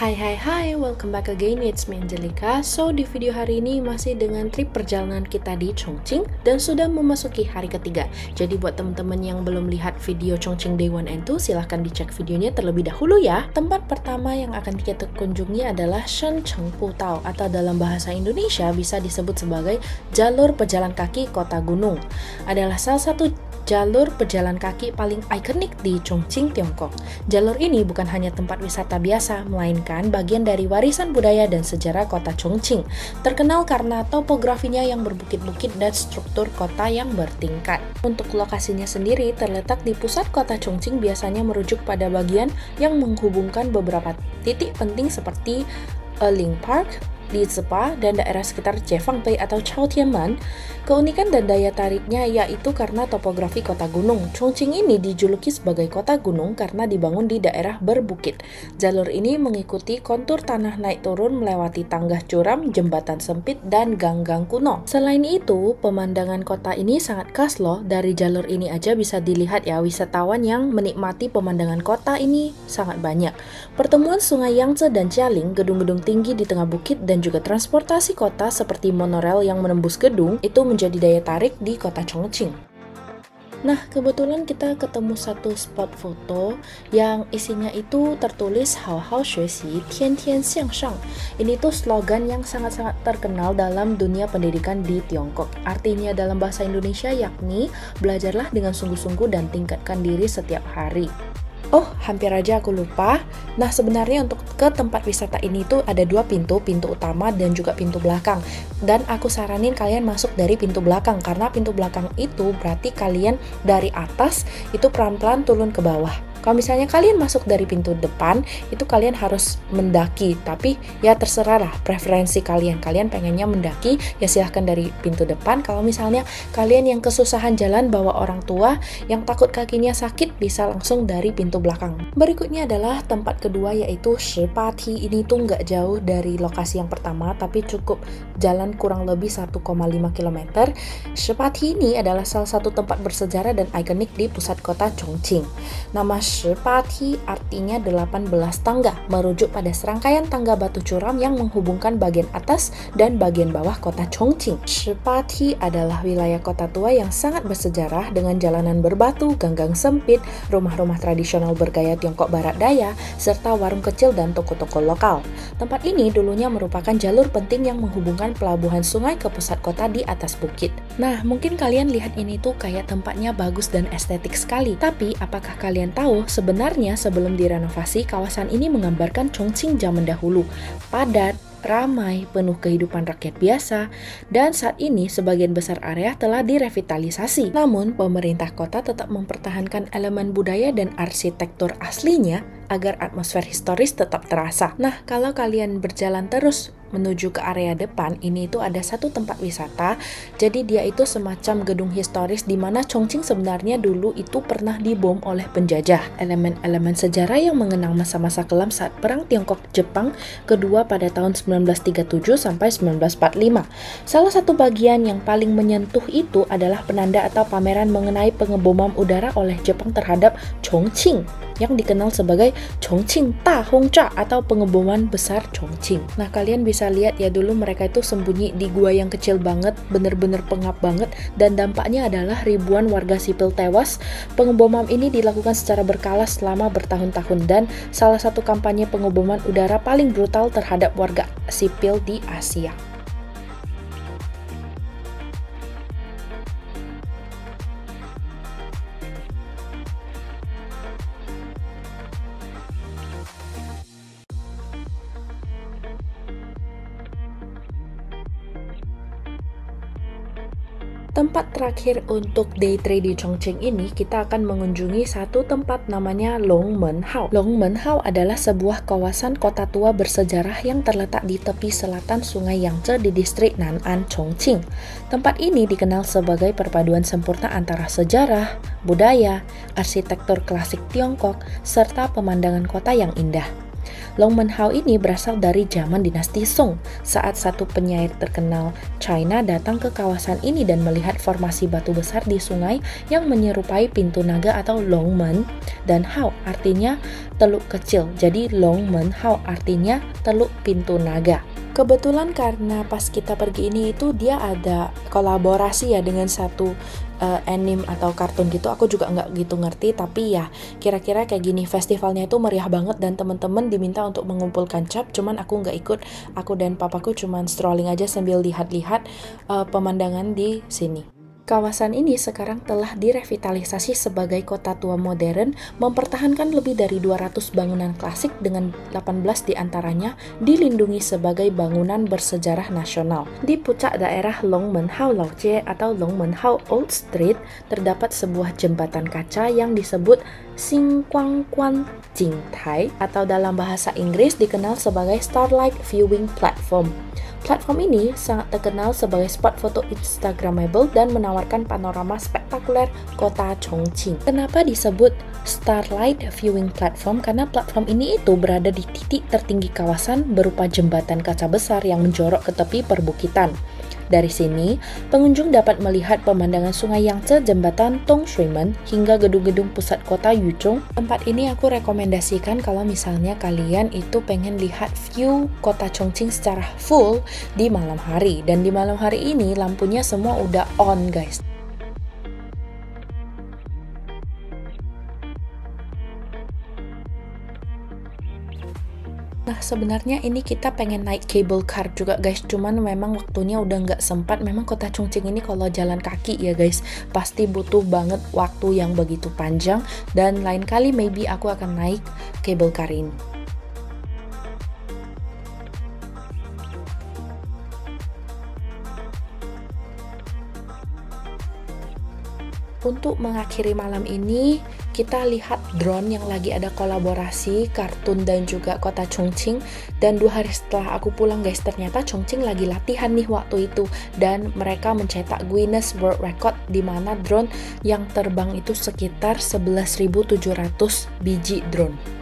Hai, welcome back again, it's me Angelica. So, di video hari ini masih dengan trip perjalanan kita di Chongqing dan sudah memasuki hari ketiga. Jadi buat teman-teman yang belum lihat video Chongqing Day 1 and 2, silahkan dicek videonya terlebih dahulu ya. Tempat pertama yang akan kita kunjungi adalah Shencheng Putao, atau dalam bahasa Indonesia bisa disebut sebagai jalur pejalan kaki kota gunung. Adalah salah satu jalur pejalan kaki paling ikonik di Chongqing, Tiongkok. Jalur ini bukan hanya tempat wisata biasa, melainkan bagian dari warisan budaya dan sejarah kota Chongqing. Terkenal karena topografinya yang berbukit-bukit dan struktur kota yang bertingkat. Untuk lokasinya sendiri terletak di pusat kota Chongqing, biasanya merujuk pada bagian yang menghubungkan beberapa titik penting seperti Ling Park, Li Zipa, dan daerah sekitar Jiefangpei atau Chaotianmen. Keunikan dan daya tariknya yaitu karena topografi kota gunung. Chongqing ini dijuluki sebagai kota gunung karena dibangun di daerah berbukit. Jalur ini mengikuti kontur tanah naik turun melewati tangga curam, jembatan sempit, dan gang-gang kuno. Selain itu, pemandangan kota ini sangat khas loh. Dari jalur ini aja bisa dilihat ya, wisatawan yang menikmati pemandangan kota ini sangat banyak. Pertemuan sungai Yangtze dan Jialing, gedung-gedung tinggi di tengah bukit, dan juga transportasi kota seperti monorail yang menembus gedung itu menjadi daya tarik di kota Chongqing. Nah, kebetulan kita ketemu satu spot foto yang isinya itu tertulis Hao Hao Xuexi, Tian Tian Xiang Shang. Ini tuh slogan yang sangat-sangat terkenal dalam dunia pendidikan di Tiongkok. Artinya dalam bahasa Indonesia yakni belajarlah dengan sungguh-sungguh dan tingkatkan diri setiap hari. Oh, hampir aja aku lupa. Nah, sebenarnya untuk ke tempat wisata ini tuh ada dua pintu utama dan juga pintu belakang. Dan aku saranin kalian masuk dari pintu belakang, karena pintu belakang itu berarti kalian dari atas itu pelan-pelan turun ke bawah. Kalau misalnya kalian masuk dari pintu depan, itu kalian harus mendaki. Tapi ya terserah lah preferensi kalian. Kalian pengennya mendaki, ya silahkan dari pintu depan. Kalau misalnya kalian yang kesusahan jalan bawa orang tua, yang takut kakinya sakit, bisa langsung dari pintu belakang. Berikutnya adalah tempat kedua, yaitu Shipati. Ini tuh nggak jauh dari lokasi yang pertama, tapi cukup jalan kurang lebih 1,5 km. Shipati ini adalah salah satu tempat bersejarah dan ikonik di pusat kota Chongqing. Nama Shipati artinya 18 tangga, merujuk pada serangkaian tangga batu curam yang menghubungkan bagian atas dan bagian bawah kota Chongqing. Shipati adalah wilayah kota tua yang sangat bersejarah dengan jalanan berbatu, gang-gang sempit, rumah-rumah tradisional bergaya Tiongkok Barat Daya, serta warung kecil dan toko-toko lokal. Tempat ini dulunya merupakan jalur penting yang menghubungkan pelabuhan sungai ke pusat kota di atas bukit. Nah, mungkin kalian lihat ini tuh kayak tempatnya bagus dan estetik sekali. Tapi, apakah kalian tahu sebenarnya sebelum direnovasi, kawasan ini menggambarkan Chongqing zaman dahulu, padat, ramai, penuh kehidupan rakyat biasa, dan saat ini sebagian besar area telah direvitalisasi. Namun, pemerintah kota tetap mempertahankan elemen budaya dan arsitektur aslinya agar atmosfer historis tetap terasa. Nah, kalau kalian berjalan terus menuju ke area depan, ini itu ada satu tempat wisata. Jadi dia itu semacam gedung historis di mana Chongqing sebenarnya dulu itu pernah dibom oleh penjajah. Elemen-elemen sejarah yang mengenang masa-masa kelam saat perang Tiongkok-Jepang kedua pada tahun 1937 sampai 1945. Salah satu bagian yang paling menyentuh itu adalah penanda atau pameran mengenai pengeboman udara oleh Jepang terhadap Chongqing yang dikenal sebagai Chongqing Ta Hongzha atau pengeboman besar Chongqing. Nah, kalian bisa lihat ya, dulu mereka itu sembunyi di gua yang kecil banget, bener-bener pengap banget, dan dampaknya adalah ribuan warga sipil tewas. Pengeboman ini dilakukan secara berkala selama bertahun-tahun dan salah satu kampanye pengeboman udara paling brutal terhadap warga sipil di Asia. Tempat terakhir untuk day trade di Chongqing ini, kita akan mengunjungi satu tempat namanya Longmenhao. Longmenhao adalah sebuah kawasan kota tua bersejarah yang terletak di tepi selatan Sungai Yangtze di distrik Nan'an, Chongqing. Tempat ini dikenal sebagai perpaduan sempurna antara sejarah, budaya, arsitektur klasik Tiongkok, serta pemandangan kota yang indah. Long Menhao ini berasal dari zaman dinasti Song, saat satu penyair terkenal China datang ke kawasan ini dan melihat formasi batu besar di sungai yang menyerupai pintu naga atau Long Men, dan Hao artinya teluk kecil, jadi Long Menhao artinya teluk pintu naga. Kebetulan karena pas kita pergi ini itu dia ada kolaborasi ya dengan satu anime atau kartun gitu, aku juga nggak gitu ngerti, tapi ya kira-kira kayak gini. Festivalnya itu meriah banget dan teman-teman diminta untuk mengumpulkan cap, cuman aku nggak ikut. Aku dan papaku cuman strolling aja sambil lihat-lihat pemandangan di sini. Kawasan ini sekarang telah direvitalisasi sebagai kota tua modern, mempertahankan lebih dari 200 bangunan klasik dengan 18 diantaranya dilindungi sebagai bangunan bersejarah nasional. Di puncak daerah Long Menhao Laojie atau Long Menhao Old Street terdapat sebuah jembatan kaca yang disebut Xingguangguan Jingtai atau dalam bahasa Inggris dikenal sebagai Starlight Viewing Platform. Platform ini sangat terkenal sebagai spot foto instagramable dan menawarkan panorama spektakuler kota Chongqing. Kenapa disebut Starlight Viewing Platform? Karena platform ini itu berada di titik tertinggi kawasan berupa jembatan kaca besar yang menjorok ke tepi perbukitan. Dari sini, pengunjung dapat melihat pemandangan sungai Yangtze, jembatan Tongshuimen, hingga gedung-gedung pusat kota Yuchong. Tempat ini aku rekomendasikan kalau misalnya kalian itu pengen lihat view kota Chongqing secara full di malam hari. Dan di malam hari ini lampunya semua udah on, guys. Nah, sebenarnya ini kita pengen naik cable car juga guys, cuman memang waktunya udah nggak sempat. Memang kota Chongqing ini kalau jalan kaki ya guys, pasti butuh banget waktu yang begitu panjang, dan lain kali maybe aku akan naik cable car ini. Untuk mengakhiri malam ini, kita lihat drone yang lagi ada kolaborasi kartun dan juga kota Chongqing. Dan 2 hari setelah aku pulang guys, ternyata Chongqing lagi latihan nih waktu itu, dan mereka mencetak Guinness World Record di mana drone yang terbang itu sekitar 11.700 biji drone.